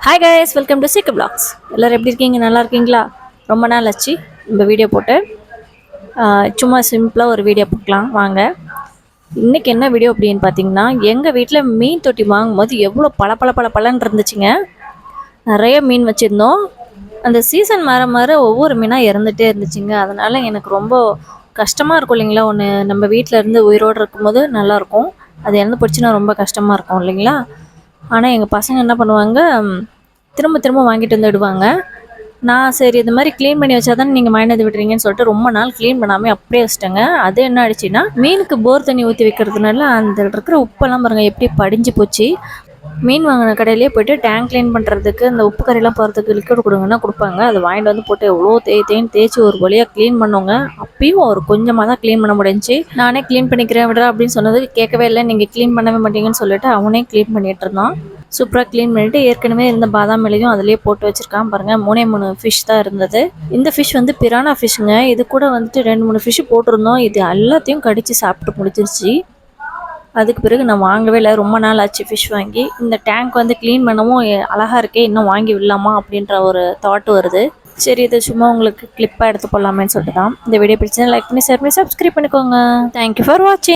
Hi guys, welcome to சீக்கு blocks. எல்லோரும் எப்படி இருக்கீங்க? நல்லா இருக்கீங்களா? ரொம்ப நாள் ஆச்சு நம்ம வீடியோ போட்டு. சும்மா சிம்பிளாக ஒரு வீடியோ போக்கலாம் வாங்க. இன்றைக்கி என்ன வீடியோ அப்படின்னு பார்த்தீங்கன்னா, எங்கள் வீட்டில் மீன் தொட்டி வாங்கும்போது எவ்வளோ பளபளன்னு இருந்துச்சுங்க. நிறைய மீன் வச்சுருந்தோம். அந்த சீசன் மாற ஒவ்வொரு மீனாக இறந்துகிட்டே இருந்துச்சுங்க. அதனால் எனக்கு ரொம்ப கஷ்டமாக இருக்கும் இல்லைங்களா. ஒன்று நம்ம வீட்டில் இருந்து உயிரோடு இருக்கும்போது நல்லாயிருக்கும், அது இறந்து போச்சுன்னா ரொம்ப கஷ்டமாக இருக்கும் இல்லைங்களா. ஆனால் எங்கள் பசங்க என்ன பண்ணுவாங்க, திரும்ப வாங்கிட்டு வந்து விடுவாங்க. நான் சரி இது மாதிரி க்ளீன் பண்ணி வச்சா தானே நீங்கள் வாங்கிட்டு வந்து விடுறீங்கன்னு சொல்லிட்டு ரொம்ப நாள் க்ளீன் பண்ணாமல் அப்படியே வச்சிட்டேங்க. அது என்ன ஆயிடுச்சுன்னா, மீனுக்கு போர் தண்ணி ஊற்றி வைக்கிறதுனால அந்த இருக்கிற உப்பெல்லாம் பாருங்கள் எப்படி படிஞ்சு போச்சு. மீன் வாங்கின கடையிலேயே போய்ட்டு டேங்க் க்ளீன் பண்ணுறதுக்கு அந்த உப்பு கரையெல்லாம் போகிறதுக்கு லிக்விட் கொடுங்கன்னா கொடுப்பாங்க. அது வாங்கிட்டு வந்து போட்டு எவ்வளோ தேய்ச்சி ஒரு வழியாக க்ளீன் பண்ணோங்க. அப்பயும் ஒரு கொஞ்சமாக தான் க்ளீன் பண்ண முடிஞ்சிச்சு. நானே க்ளீன் பண்ணிக்கிறேன் விடுறா அப்படின்னு சொன்னது கேட்கவே இல்லை. நீங்கள் க்ளீன் பண்ணவே மாட்டீங்கன்னு சொல்லிட்டு அவனே க்ளீன் பண்ணிகிட்டு இருந்தான். சூப்பராக க்ளீன் பண்ணிவிட்டு ஏற்கனவே இருந்த பாதாம் இலையும் அதிலே போட்டு வச்சுருக்கான் பாருங்கள். 3 ஃபிஷ் தான் இருந்தது. இந்த ஃபிஷ் வந்து பிரானா ஃபிஷ்ஷுங்க. இது கூட வந்துட்டு 2-3 ஃபிஷ்ஷு போட்டிருந்தோம். இது எல்லாத்தையும் கடித்து சாப்பிட்டு முடிச்சிருச்சு. அதுக்கு பிறகு நான் வாங்கவே இல்லை. ரொம்ப நாள் ஆச்சு ஃபிஷ் வாங்கி. இந்த டேங்க் வந்து க்ளீன் பண்ணவும் அழகாக இருக்கே, இன்னும் வாங்கி விடலாமா அப்படின்ற ஒரு தாட் வருது. சரி, இது சும்மா உங்களுக்கு கிளிப்பாக எடுத்து போடலாமேன்னு சொல்லிட்டு தான். இந்த வீடியோ பிடிச்சா லைக் பண்ணி ஷேர் பண்ணி சப்ஸ்கிரைப் பண்ணிக்கோங்க. தேங்க்யூ ஃபார் வாட்சிங்.